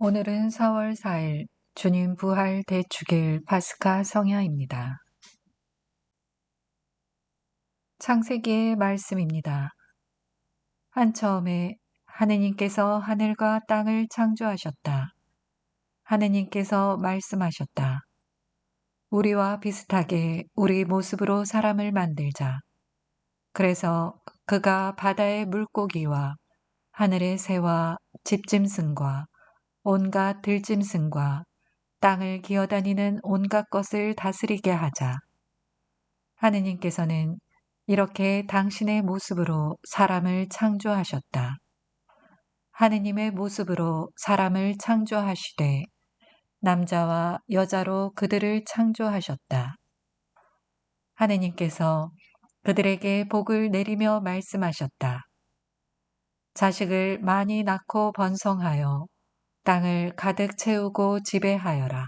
오늘은 4월 4일 주님 부활 대축일 파스카 성야입니다. 창세기의 말씀입니다. 한처음에 하느님께서 하늘과 땅을 창조하셨다. 하느님께서 말씀하셨다. 우리와 비슷하게 우리 모습으로 사람을 만들자. 그래서 그가 바다의 물고기와 하늘의 새와 집짐승과 온갖 들짐승과 땅을 기어다니는 온갖 것을 다스리게 하자. 하느님께서는 이렇게 당신의 모습으로 사람을 창조하셨다. 하느님의 모습으로 사람을 창조하시되 남자와 여자로 그들을 창조하셨다. 하느님께서 그들에게 복을 내리며 말씀하셨다. 자식을 많이 낳고 번성하여 땅을 가득 채우고 지배하여라.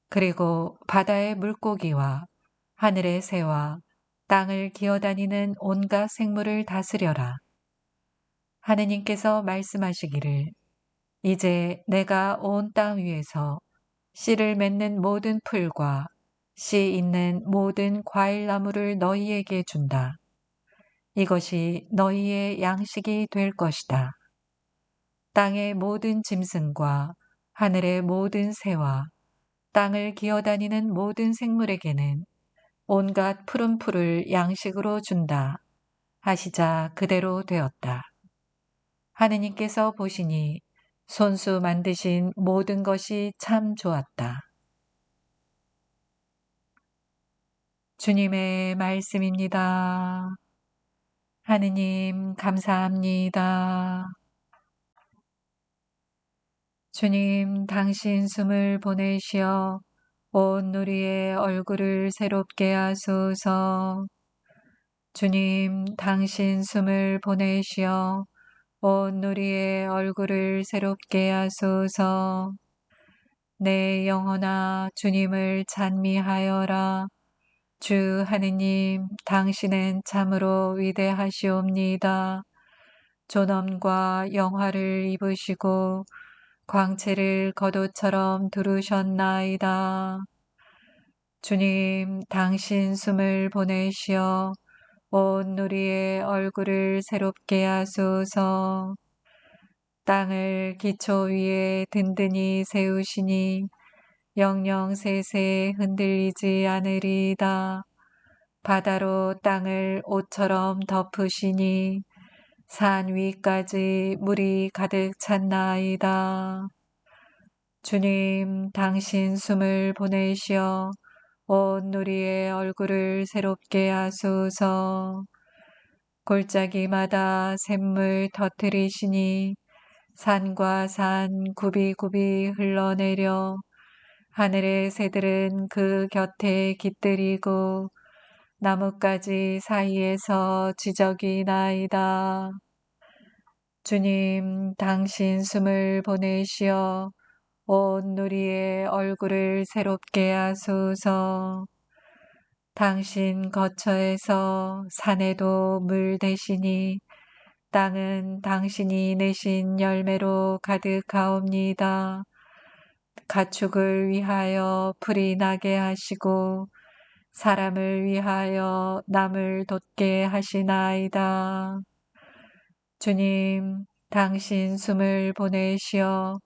그리고 바다의 물고기와 하늘의 새와 땅을 기어다니는 온갖 생물을 다스려라. 하느님께서 말씀하시기를 이제 내가 온 땅 위에서 씨를 맺는 모든 풀과 씨 있는 모든 과일나무를 너희에게 준다. 이것이 너희의 양식이 될 것이다. 땅의 모든 짐승과 하늘의 모든 새와 땅을 기어다니는 모든 생물에게는 온갖 푸른 풀을 양식으로 준다. 하시자 그대로 되었다. 하느님께서 보시니 손수 만드신 모든 것이 참 좋았다. 주님의 말씀입니다. 하느님 감사합니다. 주님 당신 숨을 보내시어 온 누리의 얼굴을 새롭게 하소서. 주님 당신 숨을 보내시어 온 누리의 얼굴을 새롭게 하소서. 내 영혼아 주님을 찬미하여라. 주 하느님 당신은 참으로 위대하시옵니다. 존엄과 영화를 입으시고 광채를 겉옷처럼 두르셨나이다. 주님 당신 숨을 보내시어 온 누리의 얼굴을 새롭게 하소서. 땅을 기초 위에 든든히 세우시니 영영 세세 흔들리지 않으리이다. 바다로 땅을 옷처럼 덮으시니 산 위까지 물이 가득 찼나이다. 주님 당신 숨을 보내시어 온 누리의 얼굴을 새롭게 하소서. 골짜기마다 샘물 터뜨리시니 산과 산 굽이굽이 흘러내려 하늘의 새들은 그 곁에 깃들이고 나뭇가지 사이에서 지저귀 나이다. 주님 당신 숨을 보내시어 온 누리의 얼굴을 새롭게 하소서. 당신 거처에서 산에도 물 대시니 땅은 당신이 내신 열매로 가득하옵니다. 가축을 위하여 풀이 나게 하시고 사람을 위하여 남을 돋게 하시나이다. 주님, 당신 숨을 보내시어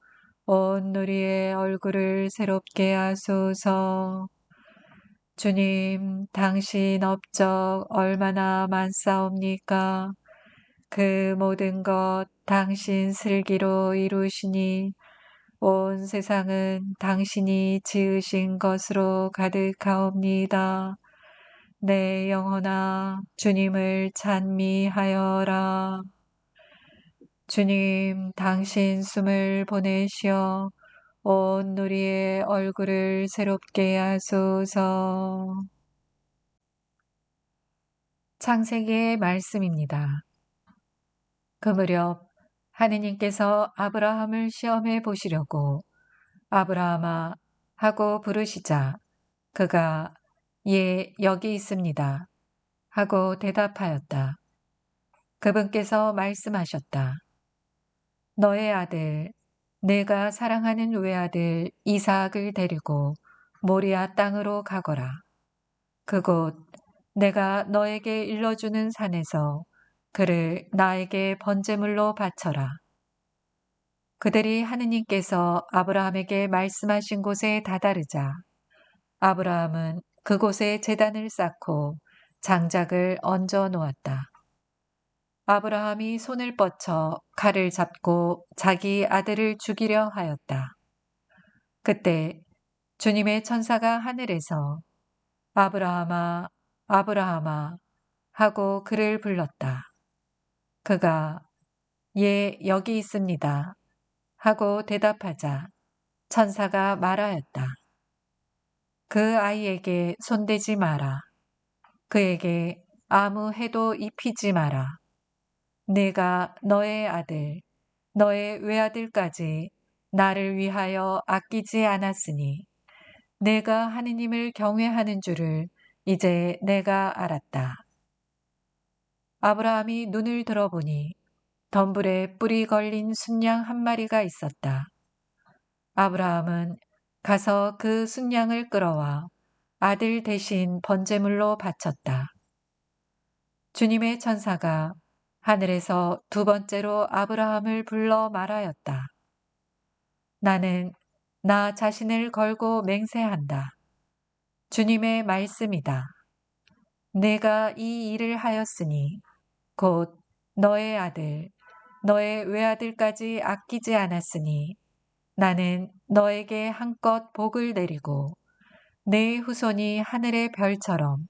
온 누리의 얼굴을 새롭게 하소서. 주님, 당신 업적 얼마나 많사옵니까? 그 모든 것 당신 슬기로 이루시니 온 세상은 당신이 지으신 것으로 가득하옵니다. 내 영혼아 주님을 찬미하여라. 주님 당신 숨을 보내시어 온 누리의 얼굴을 새롭게 하소서. 창세기의 말씀입니다. 그 무렵 하느님께서 아브라함을 시험해 보시려고 아브라함아 하고 부르시자 그가 예 여기 있습니다 하고 대답하였다. 그분께서 말씀하셨다. 너의 아들 내가 사랑하는 외아들 이삭을 데리고 모리아 땅으로 가거라. 그곳 내가 너에게 일러주는 산에서 그를 나에게 번제물로 바쳐라. 그들이 하느님께서 아브라함에게 말씀하신 곳에 다다르자 아브라함은 그곳에 제단을 쌓고 장작을 얹어 놓았다. 아브라함이 손을 뻗쳐 칼을 잡고 자기 아들을 죽이려 하였다. 그때 주님의 천사가 하늘에서 아브라함아, 아브라함아 하고 그를 불렀다. 그가 예, 여기 있습니다 하고 대답하자 천사가 말하였다. 그 아이에게 손대지 마라. 그에게 아무 해도 입히지 마라. 내가 너의 아들, 너의 외아들까지 나를 위하여 아끼지 않았으니 내가 하느님을 경외하는 줄을 이제 내가 알았다. 아브라함이 눈을 들어보니 덤불에 뿔이 걸린 순양 한 마리가 있었다. 아브라함은 가서 그 순양을 끌어와 아들 대신 번제물로 바쳤다. 주님의 천사가 하늘에서 두 번째로 아브라함을 불러 말하였다. 나는 나 자신을 걸고 맹세한다. 주님의 말씀이다. 내가 이 일을 하였으니 곧 너의 아들, 너의 외아들까지 아끼지 않았으니 나는 너에게 한껏 복을 내리고 내 후손이 하늘의 별처럼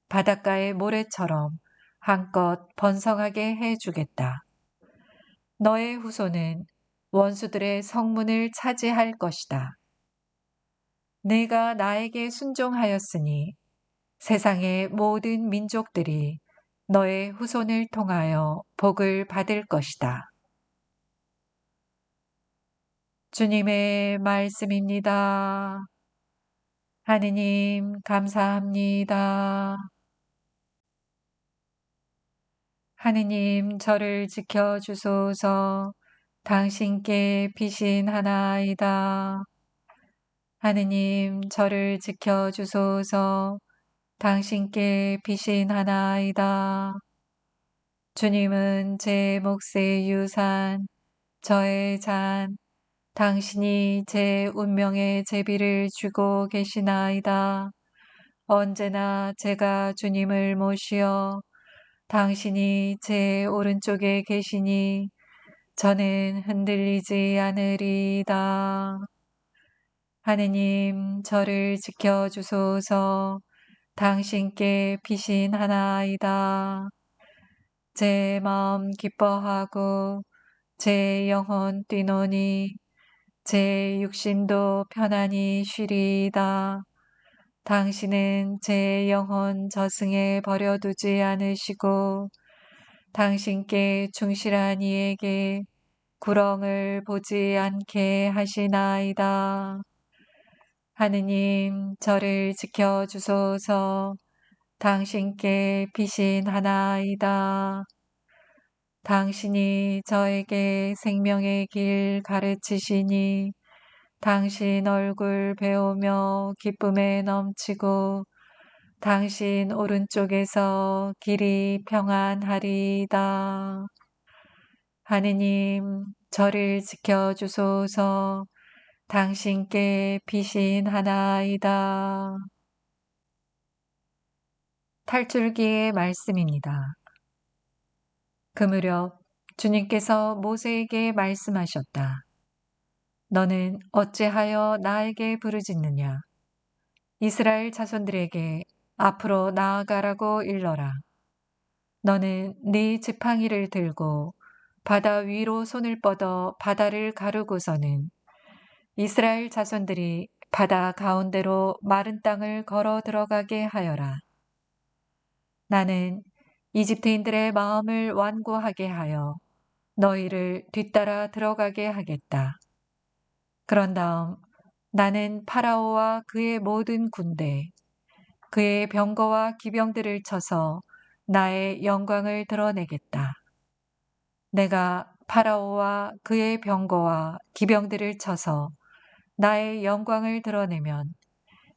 바닷가의 모래처럼 한껏 번성하게 해주겠다. 너의 후손은 원수들의 성문을 차지할 것이다. 내가 나에게 순종하였으니 세상의 모든 민족들이 너의 후손을 통하여 복을 받을 것이다. 주님의 말씀입니다. 하느님 감사합니다. 하느님 저를 지켜주소서. 당신께 피신하나이다. 하느님 저를 지켜주소서. 당신께 피신하나이다. 주님은 제 몫의 유산, 저의 잔, 당신이 제 운명의 제비를 쥐고 계시나이다. 언제나 제가 주님을 모시어 당신이 제 오른쪽에 계시니 저는 흔들리지 않으리이다. 하느님 저를 지켜주소서. 당신께 피신하나이다. 제 마음 기뻐하고 제 영혼 뛰노니 제 육신도 편안히 쉬리이다. 당신은 제 영혼 저승에 버려두지 않으시고 당신께 충실한 이에게 구렁을 보지 않게 하시나이다. 하느님 저를 지켜주소서. 당신께 피신하나이다. 당신이 저에게 생명의 길 가르치시니 당신 얼굴 배우며 기쁨에 넘치고 당신 오른쪽에서 길이 평안하리이다. 하느님 저를 지켜주소서. 당신께 피신하나이다. 탈출기의 말씀입니다. 그 무렵 주님께서 모세에게 말씀하셨다. 너는 어찌하여 나에게 부르짖느냐? 이스라엘 자손들에게 앞으로 나아가라고 일러라. 너는 네 지팡이를 들고 바다 위로 손을 뻗어 바다를 가르고서는 이스라엘 자손들이 바다 가운데로 마른 땅을 걸어 들어가게 하여라. 나는 이집트인들의 마음을 완고하게 하여 너희를 뒤따라 들어가게 하겠다. 그런 다음 나는 파라오와 그의 모든 군대, 그의 병거와 기병들을 쳐서 나의 영광을 드러내겠다. 내가 파라오와 그의 병거와 기병들을 쳐서 나의 영광을 드러내면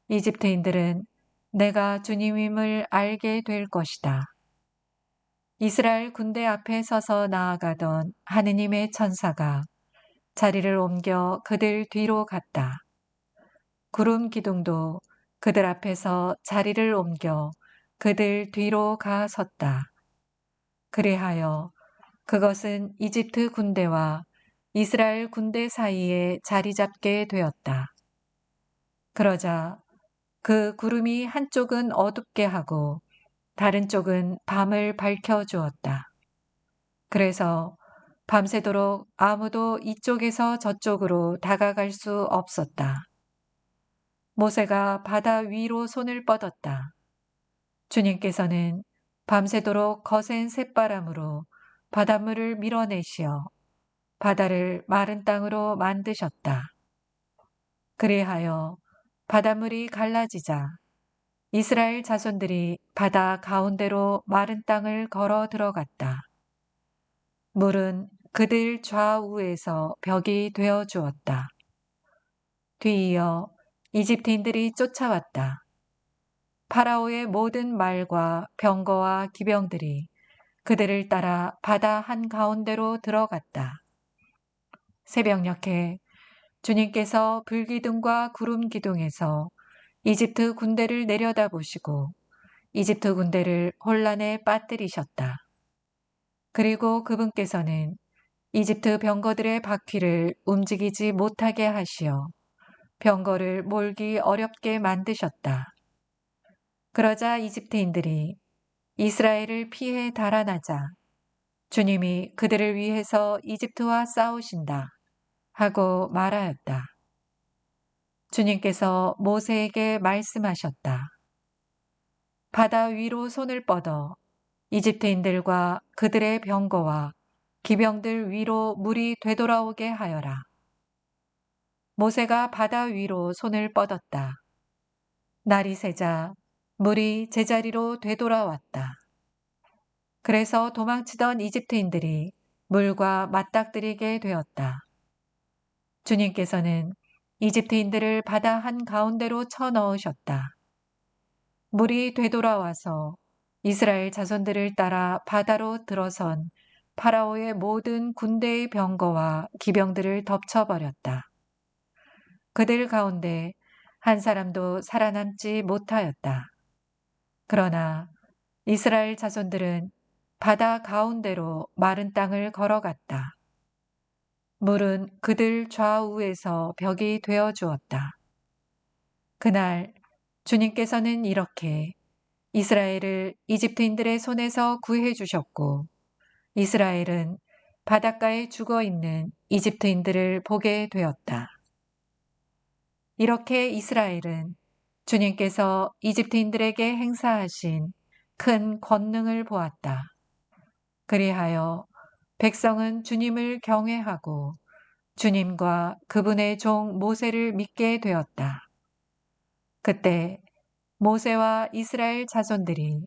이집트인들은 내가 주님임을 알게 될 것이다. 이스라엘 군대 앞에 서서 나아가던 하느님의 천사가 자리를 옮겨 그들 뒤로 갔다. 구름 기둥도 그들 앞에서 자리를 옮겨 그들 뒤로 가 섰다. 그리하여 그것은 이집트 군대와 이스라엘 군대 사이에 자리 잡게 되었다. 그러자 그 구름이 한쪽은 어둡게 하고 다른 쪽은 밤을 밝혀 주었다. 그래서 밤새도록 아무도 이쪽에서 저쪽으로 다가갈 수 없었다. 모세가 바다 위로 손을 뻗었다. 주님께서는 밤새도록 거센 쇳바람으로 바닷물을 밀어내시어 바다를 마른 땅으로 만드셨다. 그리하여 바닷물이 갈라지자 이스라엘 자손들이 바다 가운데로 마른 땅을 걸어 들어갔다. 물은 그들 좌우에서 벽이 되어 주었다. 뒤이어 이집트인들이 쫓아왔다. 파라오의 모든 말과 병거와 기병들이 그들을 따라 바다 한가운데로 들어갔다. 새벽녘에 주님께서 불기둥과 구름기둥에서 이집트 군대를 내려다보시고 이집트 군대를 혼란에 빠뜨리셨다. 그리고 그분께서는 이집트 병거들의 바퀴를 움직이지 못하게 하시어 병거를 몰기 어렵게 만드셨다. 그러자 이집트인들이 이스라엘을 피해 달아나자 주님이 그들을 위해서 이집트와 싸우신다 하고 말하였다. 주님께서 모세에게 말씀하셨다. 바다 위로 손을 뻗어 이집트인들과 그들의 병거와 기병들 위로 물이 되돌아오게 하여라. 모세가 바다 위로 손을 뻗었다. 날이 새자 물이 제자리로 되돌아왔다. 그래서 도망치던 이집트인들이 물과 맞닥뜨리게 되었다. 주님께서는 이집트인들을 바다 한가운데로 쳐넣으셨다. 물이 되돌아와서 이스라엘 자손들을 따라 바다로 들어선 파라오의 모든 군대의 병거와 기병들을 덮쳐버렸다. 그들 가운데 한 사람도 살아남지 못하였다. 그러나 이스라엘 자손들은 바다 가운데로 마른 땅을 걸어갔다. 물은 그들 좌우에서 벽이 되어 주었다. 그날 주님께서는 이렇게 이스라엘을 이집트인들의 손에서 구해 주셨고 이스라엘은 바닷가에 죽어 있는 이집트인들을 보게 되었다. 이렇게 이스라엘은 주님께서 이집트인들에게 행사하신 큰 권능을 보았다. 그리하여 백성은 주님을 경외하고 주님과 그분의 종 모세를 믿게 되었다. 그때 모세와 이스라엘 자손들이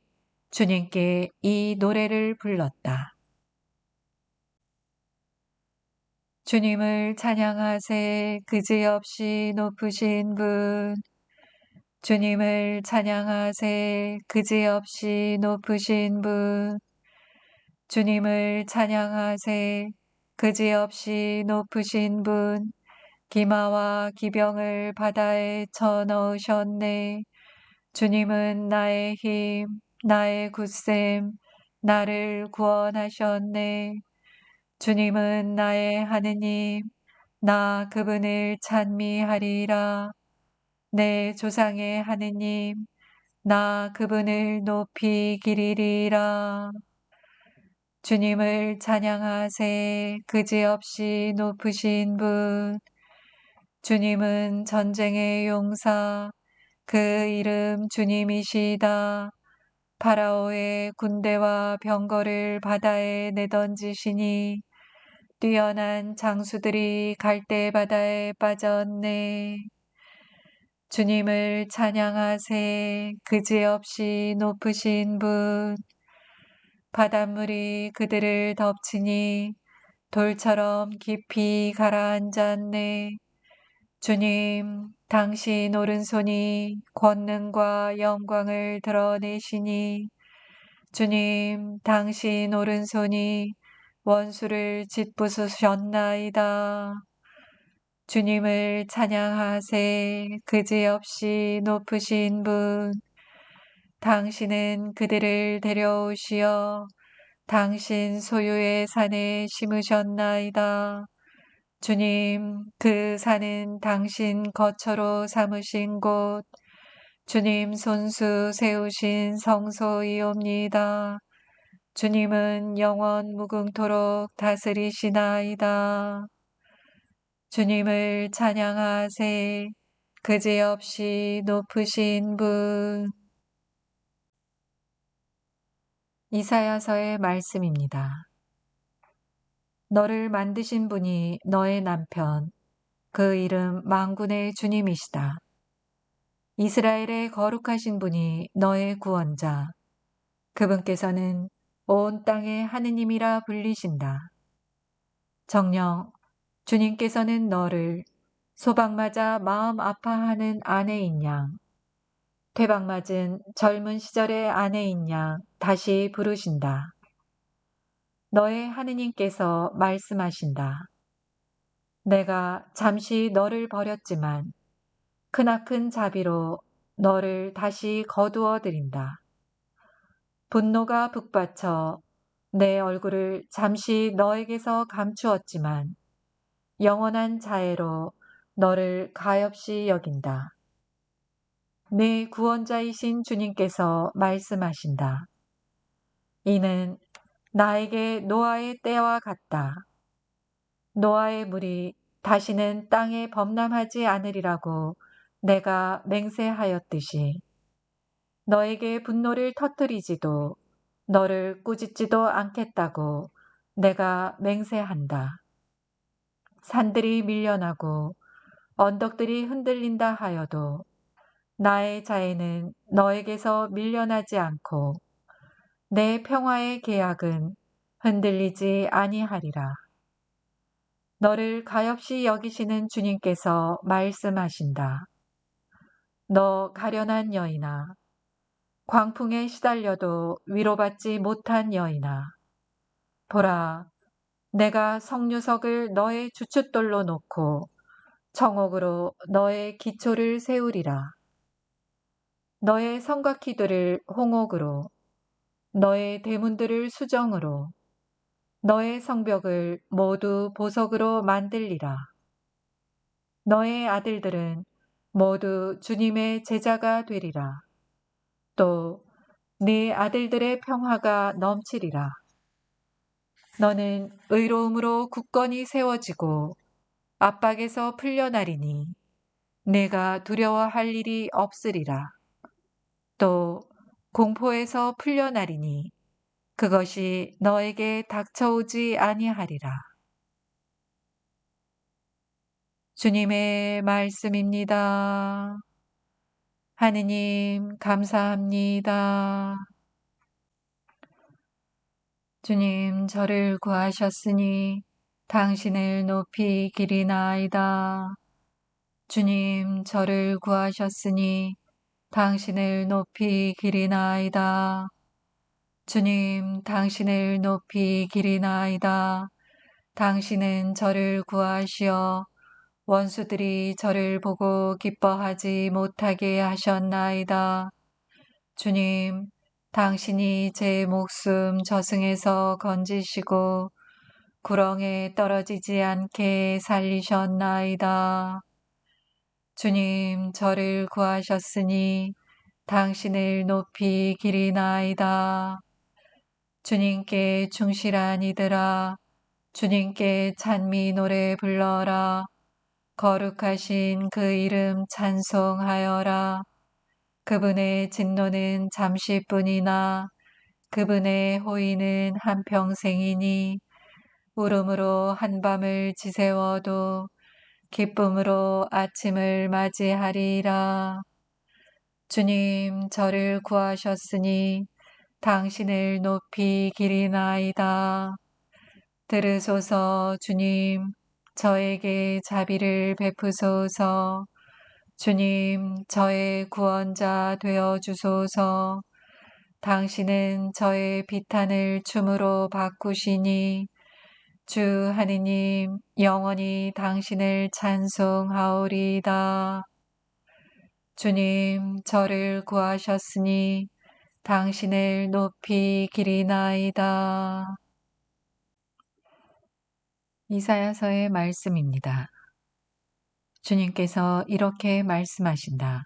주님께 이 노래를 불렀다. 주님을 찬양하세 그지없이 높으신 분. 주님을 찬양하세 그지없이 높으신 분. 주님을 찬양하세 그지없이 높으신 분. 기마와 기병을 바다에 쳐넣으셨네. 주님은 나의 힘, 나의 굳셈, 나를 구원하셨네. 주님은 나의 하느님, 나 그분을 찬미하리라. 내 조상의 하느님, 나 그분을 높이 기리리라. 주님을 찬양하세 그지없이 높으신 분. 주님은 전쟁의 용사, 그 이름 주님이시다. 파라오의 군대와 병거를 바다에 내던지시니 뛰어난 장수들이 갈대 바다에 빠졌네. 주님을 찬양하세 그지없이 높으신 분. 바닷물이 그들을 덮치니 돌처럼 깊이 가라앉았네. 주님, 당신 오른손이 권능과 영광을 드러내시니 주님, 당신 오른손이 원수를 짓부수셨나이다. 주님을 찬양하세. 그지없이 높으신 분, 당신은 그들을 데려오시어 당신 소유의 산에 심으셨나이다. 주님, 그 산은 당신 거처로 삼으신 곳, 주님 손수 세우신 성소이옵니다. 주님은 영원 무궁토록 다스리시나이다. 주님을 찬양하세. 그지없이 높으신 분. 이사야서의 말씀입니다. 너를 만드신 분이 너의 남편, 그 이름 만군의 주님이시다. 이스라엘의 거룩하신 분이 너의 구원자, 그분께서는 온 땅의 하느님이라 불리신다. 정녕, 주님께서는 너를 소박맞아 마음 아파하는 아내인 양, 퇴방맞은 젊은 시절의 아내인 양 다시 부르신다. 너의 하느님께서 말씀하신다. 내가 잠시 너를 버렸지만 크나큰 자비로 너를 다시 거두어 드린다. 분노가 북받쳐 내 얼굴을 잠시 너에게서 감추었지만 영원한 자애로 너를 가엾이 여긴다. 내 구원자이신 주님께서 말씀하신다. 이는 나에게 노아의 때와 같다. 노아의 물이 다시는 땅에 범람하지 않으리라고 내가 맹세하였듯이 너에게 분노를 터뜨리지도 너를 꾸짖지도 않겠다고 내가 맹세한다. 산들이 밀려나고 언덕들이 흔들린다 하여도 나의 자애는 너에게서 밀려나지 않고 내 평화의 계약은 흔들리지 아니하리라. 너를 가엾이 여기시는 주님께서 말씀하신다. 너 가련한 여인아, 광풍에 시달려도 위로받지 못한 여인아, 보라, 내가 성류석을 너의 주춧돌로 놓고 정옥으로 너의 기초를 세우리라. 너의 성곽키들을 홍옥으로, 너의 대문들을 수정으로, 너의 성벽을 모두 보석으로 만들리라. 너의 아들들은 모두 주님의 제자가 되리라. 또 네 아들들의 평화가 넘치리라. 너는 의로움으로 굳건히 세워지고 압박에서 풀려나리니 내가 두려워할 일이 없으리라. 또 공포에서 풀려나리니 그것이 너에게 닥쳐오지 아니하리라. 주님의 말씀입니다. 하느님 감사합니다. 주님 저를 구하셨으니 당신을 높이 기리나이다. 주님 저를 구하셨으니 당신을 높이 기리나이다. 주님 당신을 높이 기리나이다. 당신은 저를 구하시어 원수들이 저를 보고 기뻐하지 못하게 하셨나이다. 주님, 당신이 제 목숨 저승에서 건지시고 구렁에 떨어지지 않게 살리셨나이다. 주님, 저를 구하셨으니 당신을 높이 기리나이다. 주님께 충실한 이들아, 주님께 찬미 노래 불러라. 거룩하신 그 이름 찬송하여라. 그분의 진노는 잠시뿐이나 그분의 호의는 한평생이니 울음으로 한밤을 지새워도 기쁨으로 아침을 맞이하리라. 주님 저를 구하셨으니 당신을 높이 기리나이다. 들으소서. 주님, 저에게 자비를 베푸소서. 주님, 저의 구원자 되어 주소서. 당신은 저의 비탄을 춤으로 바꾸시니 주 하느님, 영원히 당신을 찬송하오리이다. 주님, 저를 구하셨으니 당신을 높이 기리나이다. 이사야서의 말씀입니다. 주님께서 이렇게 말씀하신다.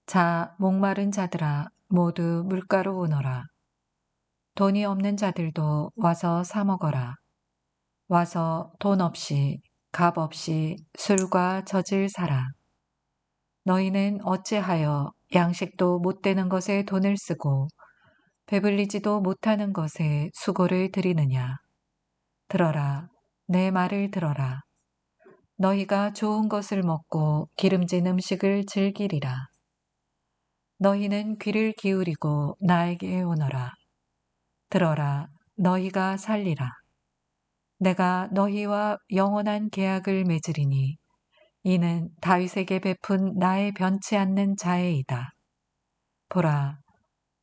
자, 목마른 자들아, 모두 물가로 오너라. 돈이 없는 자들도 와서 사 먹어라. 와서 돈 없이, 값 없이 술과 젖을 사라. 너희는 어찌하여 양식도 못 되는 것에 돈을 쓰고 배불리지도 못하는 것에 수고를 들이느냐. 들어라, 내 말을 들어라. 너희가 좋은 것을 먹고 기름진 음식을 즐기리라. 너희는 귀를 기울이고 나에게 오너라. 들어라, 너희가 살리라. 내가 너희와 영원한 계약을 맺으리니 이는 다윗에게 베푼 나의 변치 않는 자애이다. 보라,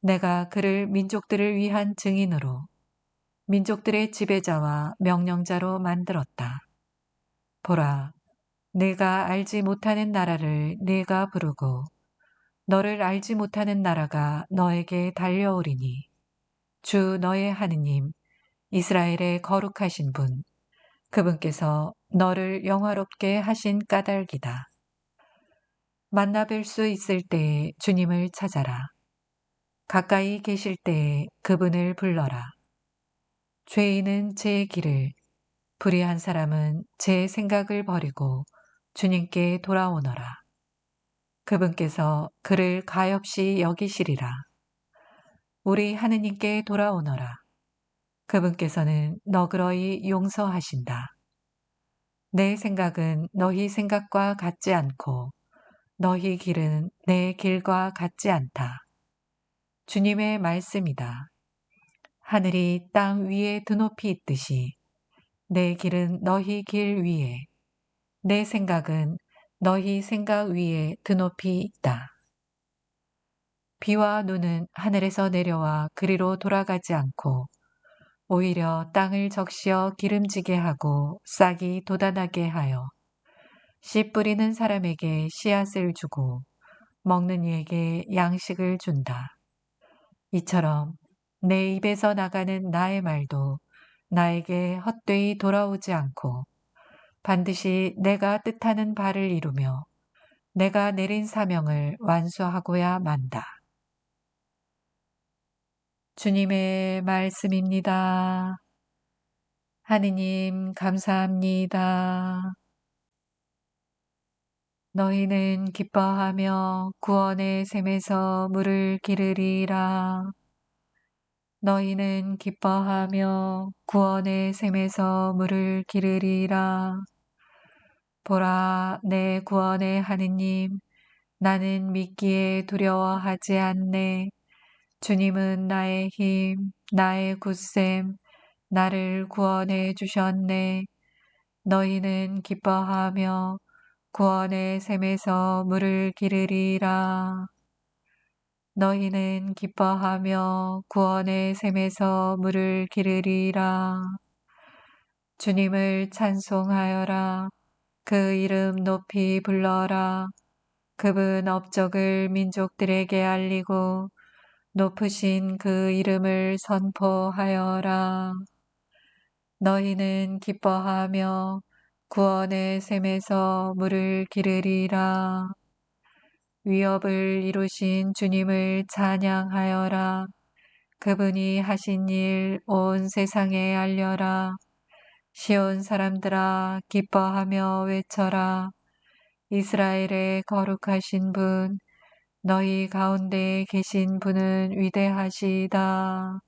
내가 그를 민족들을 위한 증인으로 민족들의 지배자와 명령자로 만들었다. 보라, 내가 알지 못하는 나라를 네가 부르고 너를 알지 못하는 나라가 너에게 달려오리니 주 너의 하느님 이스라엘의 거룩하신 분 그분께서 너를 영화롭게 하신 까닭이다. 만나 뵐 수 있을 때에 주님을 찾아라. 가까이 계실 때에 그분을 불러라. 죄인은 제 길을, 불의한 사람은 제 생각을 버리고 주님께 돌아오너라. 그분께서 그를 가엾이 여기시리라. 우리 하느님께 돌아오너라. 그분께서는 너그러이 용서하신다. 내 생각은 너희 생각과 같지 않고 너희 길은 내 길과 같지 않다. 주님의 말씀이다. 하늘이 땅 위에 드높이 있듯이 내 길은 너희 길 위에, 내 생각은 너희 생각 위에 드높이 있다. 비와 눈은 하늘에서 내려와 그리로 돌아가지 않고 오히려 땅을 적시어 기름지게 하고 싹이 돋아나게 하여 씨 뿌리는 사람에게 씨앗을 주고 먹는 이에게 양식을 준다. 이처럼 내 입에서 나가는 나의 말도 나에게 헛되이 돌아오지 않고 반드시 내가 뜻하는 바를 이루며 내가 내린 사명을 완수하고야 만다. 주님의 말씀입니다. 하느님 감사합니다. 너희는 기뻐하며 구원의 샘에서 물을 기르리라. 너희는 기뻐하며 구원의 샘에서 물을 기르리라. 보라, 내 구원의 하느님, 나는 믿기에 두려워하지 않네. 주님은 나의 힘, 나의 굳셈, 나를 구원해 주셨네. 너희는 기뻐하며 구원의 샘에서 물을 기르리라. 너희는 기뻐하며 구원의 샘에서 물을 기르리라. 주님을 찬송하여라. 그 이름 높이 불러라. 그분 업적을 민족들에게 알리고 높으신 그 이름을 선포하여라. 너희는 기뻐하며 구원의 샘에서 물을 기르리라. 위업을 이루신 주님을 찬양하여라. 그분이 하신 일 온 세상에 알려라. 시온 사람들아 기뻐하며 외쳐라. 이스라엘의 거룩하신 분, 너희 가운데 계신 분은 위대하시다.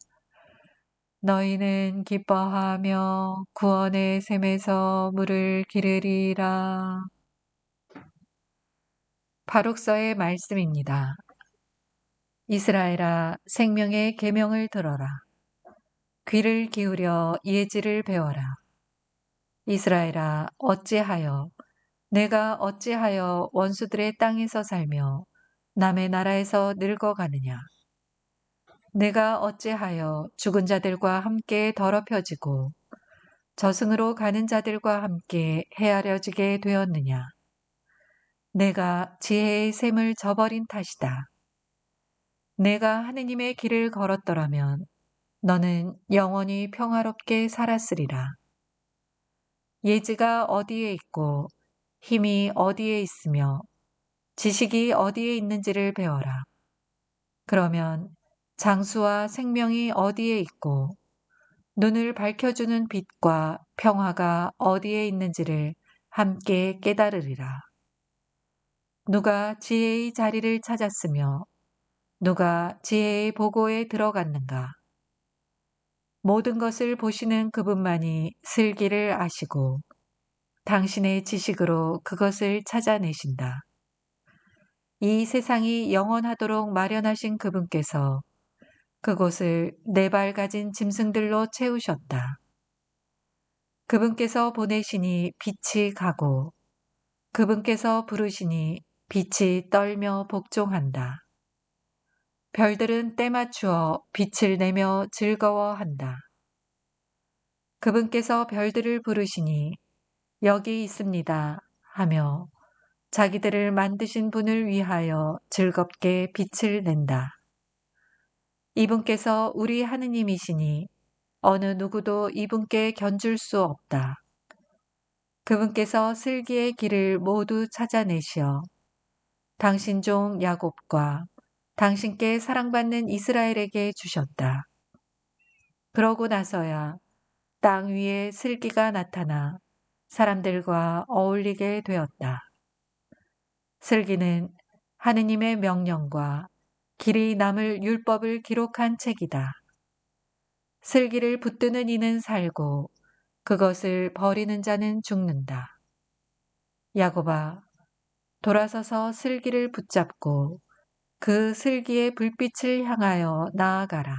너희는 기뻐하며 구원의 샘에서 물을 기르리라. 바룩서의 말씀입니다. 이스라엘아, 생명의 계명을 들어라. 귀를 기울여 예지를 배워라. 이스라엘아, 내가 어찌하여 원수들의 땅에서 살며 남의 나라에서 늙어가느냐. 내가 어찌하여 죽은 자들과 함께 더럽혀지고 저승으로 가는 자들과 함께 헤아려지게 되었느냐. 내가 지혜의 샘을 저버린 탓이다. 내가 하느님의 길을 걸었더라면 너는 영원히 평화롭게 살았으리라. 예지가 어디에 있고 힘이 어디에 있으며 지식이 어디에 있는지를 배워라. 그러면 장수와 생명이 어디에 있고 눈을 밝혀주는 빛과 평화가 어디에 있는지를 함께 깨달으리라. 누가 지혜의 자리를 찾았으며 누가 지혜의 보고에 들어갔는가? 모든 것을 보시는 그분만이 슬기를 아시고 당신의 지식으로 그것을 찾아내신다. 이 세상이 영원하도록 마련하신 그분께서 그곳을 네 발 가진 짐승들로 채우셨다. 그분께서 보내시니 빛이 가고 그분께서 부르시니 빛이 떨며 복종한다. 별들은 때 맞추어 빛을 내며 즐거워한다. 그분께서 별들을 부르시니 여기 있습니다 하며 자기들을 만드신 분을 위하여 즐겁게 빛을 낸다. 이분께서 우리 하느님이시니 어느 누구도 이분께 견줄 수 없다. 그분께서 슬기의 길을 모두 찾아내시어 당신 종 야곱과 당신께 사랑받는 이스라엘에게 주셨다. 그러고 나서야 땅 위에 슬기가 나타나 사람들과 어울리게 되었다. 슬기는 하느님의 명령과 길이 남을 율법을 기록한 책이다. 슬기를 붙드는 이는 살고 그것을 버리는 자는 죽는다. 야곱아, 돌아서서 슬기를 붙잡고 그 슬기의 불빛을 향하여 나아가라.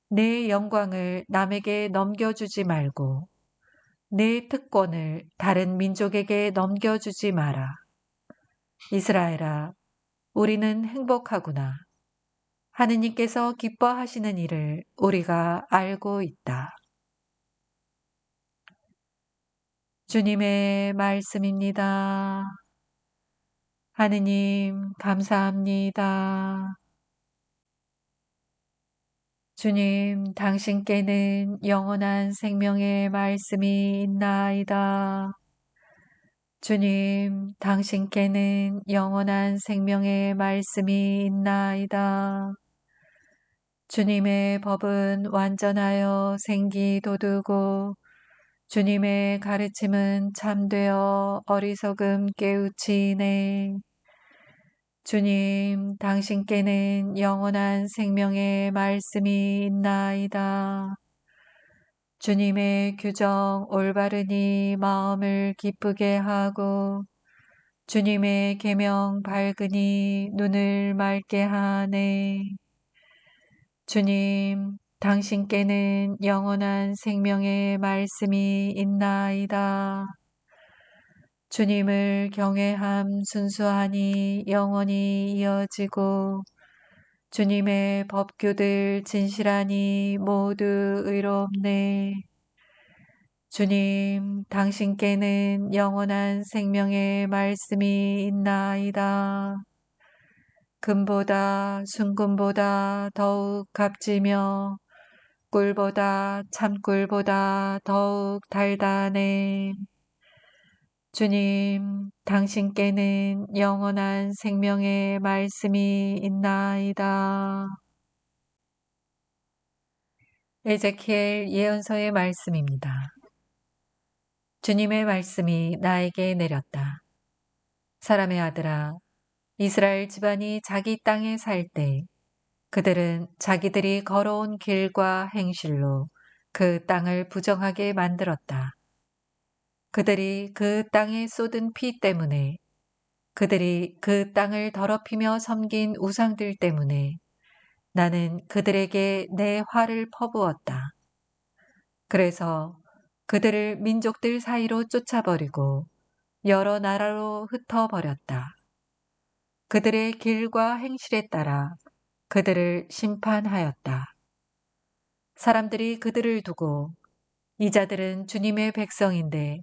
내 영광을 남에게 넘겨주지 말고 내 특권을 다른 민족에게 넘겨주지 마라. 이스라엘아, 우리는 행복하구나. 하느님께서 기뻐하시는 일을 우리가 알고 있다. 주님의 말씀입니다. 하느님, 감사합니다. 주님, 당신께는 영원한 생명의 말씀이 있나이다. 주님, 당신께는 영원한 생명의 말씀이 있나이다. 주님의 법은 완전하여 생기 돋우고 주님의 가르침은 참되어 어리석음 깨우치네. 주님, 당신께는 영원한 생명의 말씀이 있나이다. 주님의 규정 올바르니 마음을 기쁘게 하고 주님의 계명 밝으니 눈을 맑게 하네. 주님, 당신께는 영원한 생명의 말씀이 있나이다. 주님을 경외함 순수하니 영원히 이어지고 주님의 법규들 진실하니 모두 의롭네. 주님, 당신께는 영원한 생명의 말씀이 있나이다. 금보다 순금보다 더욱 값지며 꿀보다 참꿀보다 더욱 달달하네. 주님, 당신께는 영원한 생명의 말씀이 있나이다. 에제키엘 예언서의 말씀입니다. 주님의 말씀이 나에게 내렸다. 사람의 아들아, 이스라엘 집안이 자기 땅에 살 때 그들은 자기들이 걸어온 길과 행실로 그 땅을 부정하게 만들었다. 그들이 그 땅에 쏟은 피 때문에 그들이 그 땅을 더럽히며 섬긴 우상들 때문에 나는 그들에게 내 화를 퍼부었다. 그래서 그들을 민족들 사이로 쫓아버리고 여러 나라로 흩어버렸다. 그들의 길과 행실에 따라 그들을 심판하였다. 사람들이 그들을 두고 이 자들은 주님의 백성인데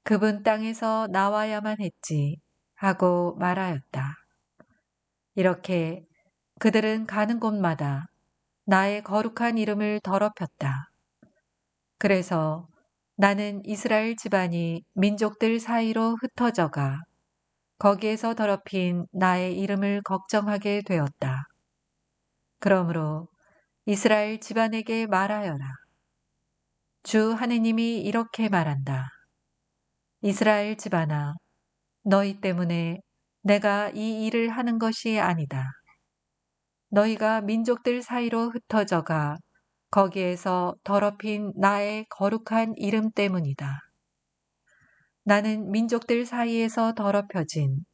그분 땅에서 나와야만 했지 하고 말하였다. 이렇게 그들은 가는 곳마다 나의 거룩한 이름을 더럽혔다. 그래서 나는 이스라엘 집안이 민족들 사이로 흩어져가 거기에서 더럽힌 나의 이름을 걱정하게 되었다. 그러므로 이스라엘 집안에게 말하여라. 주 하느님이 이렇게 말한다. 이스라엘 집안아, 너희 때문에 내가 이 일을 하는 것이 아니다. 너희가 민족들 사이로 흩어져가 거기에서 더럽힌 나의 거룩한 이름 때문이다. 나는 민족들 사이에서 더럽혀진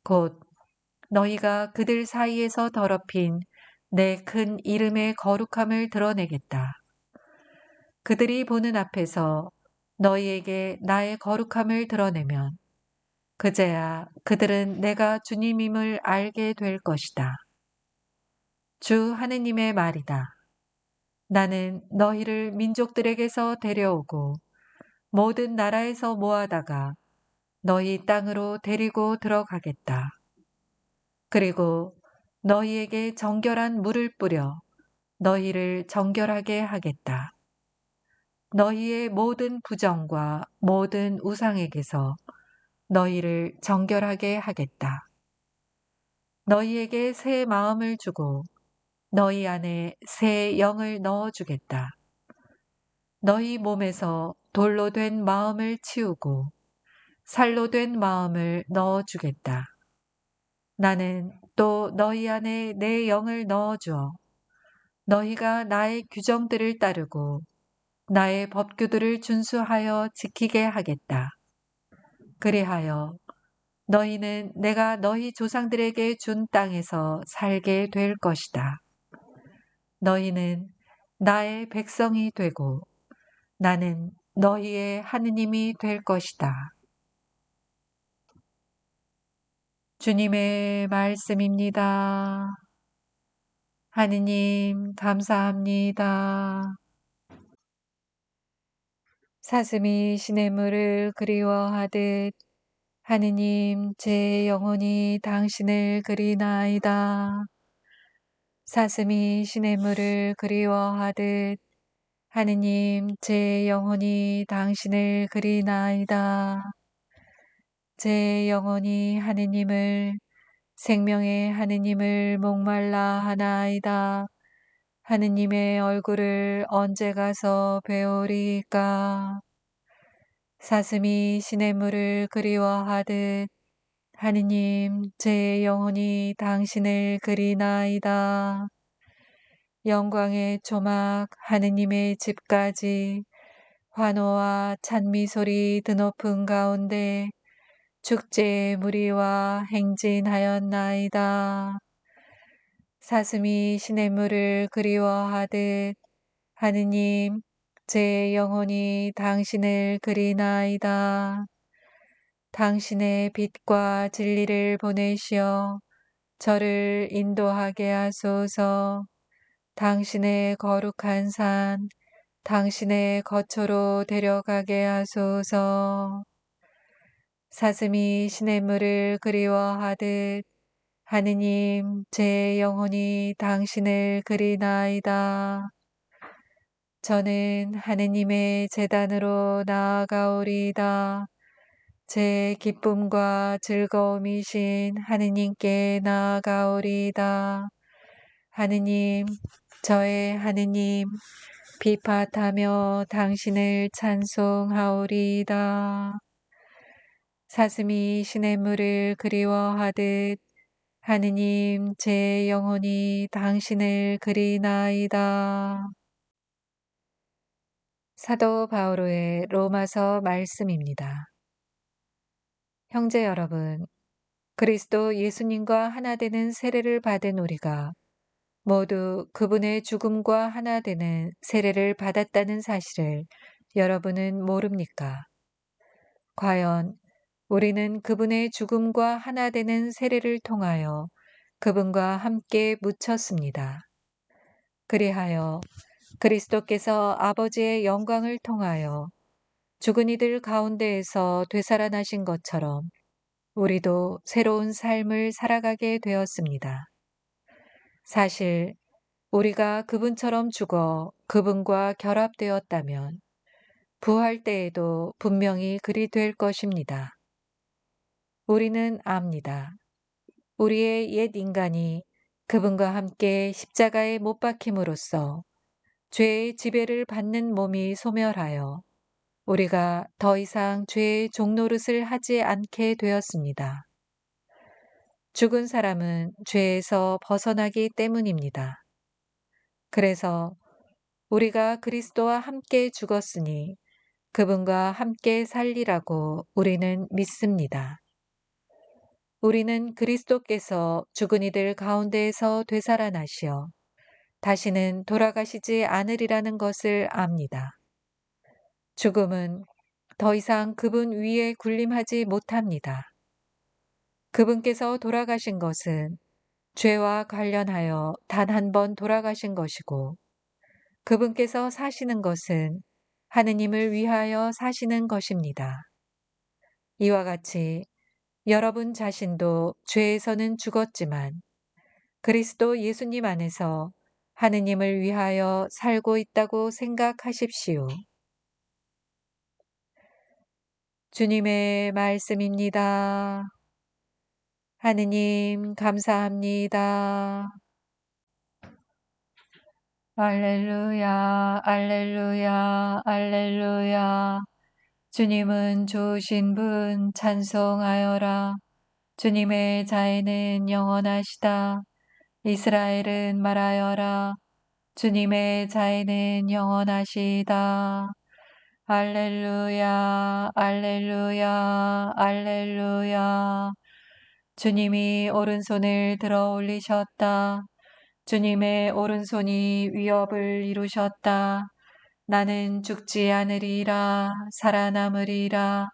곧 너희가 그들 사이에서 더럽힌 내 큰 이름의 거룩함을 드러내겠다. 그들이 보는 앞에서 너희에게 나의 거룩함을 드러내면 그제야 그들은 내가 주님임을 알게 될 것이다. 주 하느님의 말이다. 나는 너희를 민족들에게서 데려오고 모든 나라에서 모아다가 너희 땅으로 데리고 들어가겠다. 그리고 너희에게 정결한 물을 뿌려 너희를 정결하게 하겠다. 너희의 모든 부정과 모든 우상에게서 너희를 정결하게 하겠다. 너희에게 새 마음을 주고 너희 안에 새 영을 넣어주겠다. 너희 몸에서 돌로 된 마음을 치우고 살로 된 마음을 넣어주겠다. 나는 또 너희 안에 내 영을 넣어주어 너희가 나의 규정들을 따르고 나의 법규들을 준수하여 지키게 하겠다. 그리하여 너희는 내가 너희 조상들에게 준 땅에서 살게 될 것이다. 너희는 나의 백성이 되고 나는 너희의 하느님이 될 것이다. 주님의 말씀입니다. 하느님 감사합니다. 사슴이 시냇물을 그리워하듯 하느님 제 영혼이 당신을 그리나이다. 사슴이 시냇물을 그리워하듯 하느님 제 영혼이 당신을 그리나이다. 제 영혼이 하느님을 생명의 하느님을 목말라 하나이다. 하느님의 얼굴을 언제 가서 배우리까? 사슴이 시냇물을 그리워하듯 하느님 제 영혼이 당신을 그리나이다. 영광의 초막 하느님의 집까지 환호와 찬미 소리 드높은 가운데 축제의 무리와 행진하였나이다. 사슴이 시냇물을 그리워하듯 하느님 제 영혼이 당신을 그리나이다. 당신의 빛과 진리를 보내시어 저를 인도하게 하소서. 당신의 거룩한 산, 당신의 거처로 데려가게 하소서. 사슴이 시냇물을 그리워하듯 하느님 제 영혼이 당신을 그리나이다. 저는 하느님의 제단으로 나아가오리이다. 제 기쁨과 즐거움이신 하느님께 나아가오리이다. 하느님, 저의 하느님, 비팟하며 당신을 찬송하오리이다. 사슴이 시냇물을 그리워하듯 하느님 제 영혼이 당신을 그리나이다. 사도 바오로의 로마서 말씀입니다. 형제 여러분, 그리스도 예수님과 하나 되는 세례를 받은 우리가 모두 그분의 죽음과 하나 되는 세례를 받았다는 사실을 여러분은 모릅니까? 과연 우리는 그분의 죽음과 하나 되는 세례를 통하여 그분과 함께 묻혔습니다. 그리하여 그리스도께서 아버지의 영광을 통하여 죽은 이들 가운데에서 되살아나신 것처럼 우리도 새로운 삶을 살아가게 되었습니다. 사실 우리가 그분처럼 죽어 그분과 결합되었다면 부활 때에도 분명히 그리 될 것입니다. 우리는 압니다. 우리의 옛 인간이 그분과 함께 십자가에 못 박힘으로써 죄의 지배를 받는 몸이 소멸하여 우리가 더 이상 죄의 종노릇을 하지 않게 되었습니다. 죽은 사람은 죄에서 벗어나기 때문입니다. 그래서 우리가 그리스도와 함께 죽었으니 그분과 함께 살리라고 우리는 믿습니다. 우리는 그리스도께서 죽은 이들 가운데에서 되살아나시어 다시는 돌아가시지 않으리라는 것을 압니다. 죽음은 더 이상 그분 위에 군림하지 못합니다. 그분께서 돌아가신 것은 죄와 관련하여 단 한 번 돌아가신 것이고 그분께서 사시는 것은 하느님을 위하여 사시는 것입니다. 이와 같이 여러분 자신도 죄에서는 죽었지만 그리스도 예수님 안에서 하느님을 위하여 살고 있다고 생각하십시오. 주님의 말씀입니다. 하느님 감사합니다. 알렐루야, 알렐루야, 알렐루야. 주님은 좋으신 분 찬송하여라. 주님의 자애는 영원하시다. 이스라엘은 말하여라. 주님의 자애는 영원하시다. 알렐루야, 알렐루야, 알렐루야. 주님이 오른손을 들어 올리셨다. 주님의 오른손이 위협을 이루셨다. 나는 죽지 않으리라, 살아남으리라.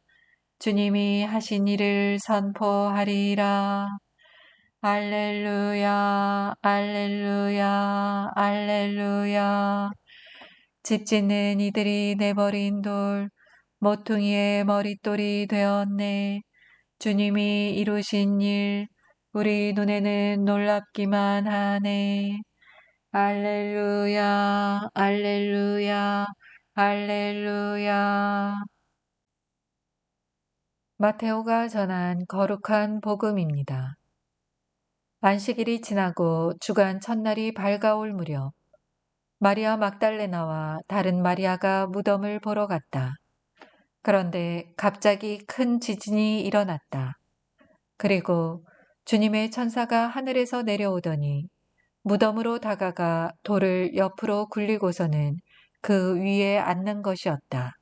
주님이 하신 일을 선포하리라. 알렐루야, 알렐루야, 알렐루야. 집 짓는 이들이 내버린 돌, 모퉁이의 머릿돌이 되었네. 주님이 이루신 일, 우리 눈에는 놀랍기만 하네. 알렐루야, 알렐루야, 알렐루야. 마테오가 전한 거룩한 복음입니다. 안식일이 지나고 주간 첫날이 밝아올 무렵 마리아 막달레나와 다른 마리아가 무덤을 보러 갔다. 그런데 갑자기 큰 지진이 일어났다. 그리고 주님의 천사가 하늘에서 내려오더니 무덤으로 다가가 돌을 옆으로 굴리고서는 그 위에 앉는 것이었다.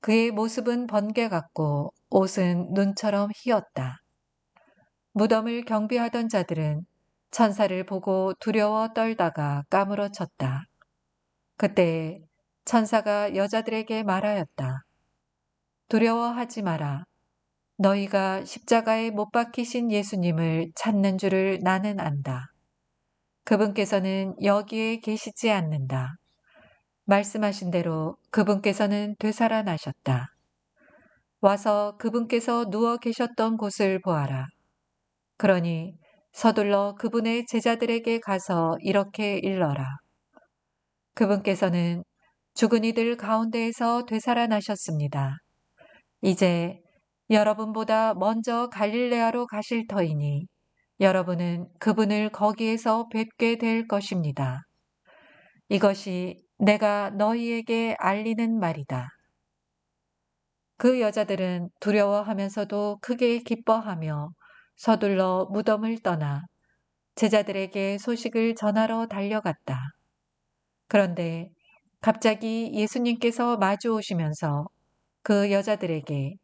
그의 모습은 번개 같고 옷은 눈처럼 희었다. 무덤을 경비하던 자들은 천사를 보고 두려워 떨다가 까무러쳤다. 그때 천사가 여자들에게 말하였다. 두려워하지 마라. 너희가 십자가에 못 박히신 예수님을 찾는 줄을 나는 안다. 그분께서는 여기에 계시지 않는다. 말씀하신 대로 그분께서는 되살아나셨다. 와서 그분께서 누워 계셨던 곳을 보아라. 그러니 서둘러 그분의 제자들에게 가서 이렇게 일러라. 그분께서는 죽은 이들 가운데에서 되살아나셨습니다. 이제 여러분보다 먼저 갈릴레아로 가실 터이니 여러분은 그분을 거기에서 뵙게 될 것입니다. 이것이 내가 너희에게 알리는 말이다. 그 여자들은 두려워하면서도 크게 기뻐하며 서둘러 무덤을 떠나 제자들에게 소식을 전하러 달려갔다. 그런데 갑자기 예수님께서 마주 오시면서 그 여자들에게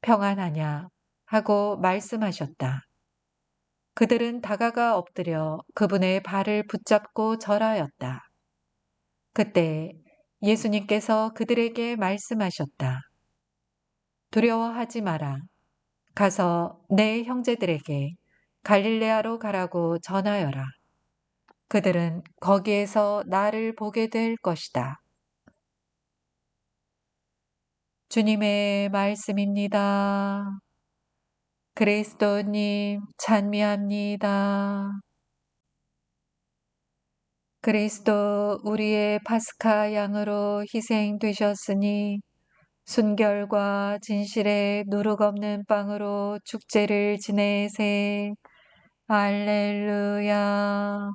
평안하냐 하고 말씀하셨다. 그들은 다가가 엎드려 그분의 발을 붙잡고 절하였다. 그때 예수님께서 그들에게 말씀하셨다. 두려워하지 마라. 가서 내 형제들에게 갈릴레아로 가라고 전하여라. 그들은 거기에서 나를 보게 될 것이다. 주님의 말씀입니다. 그리스도님 찬미합니다. 그리스도 우리의 파스카 양으로 희생되셨으니 순결과 진실의 누룩 없는 빵으로 축제를 지내세. 할렐루야.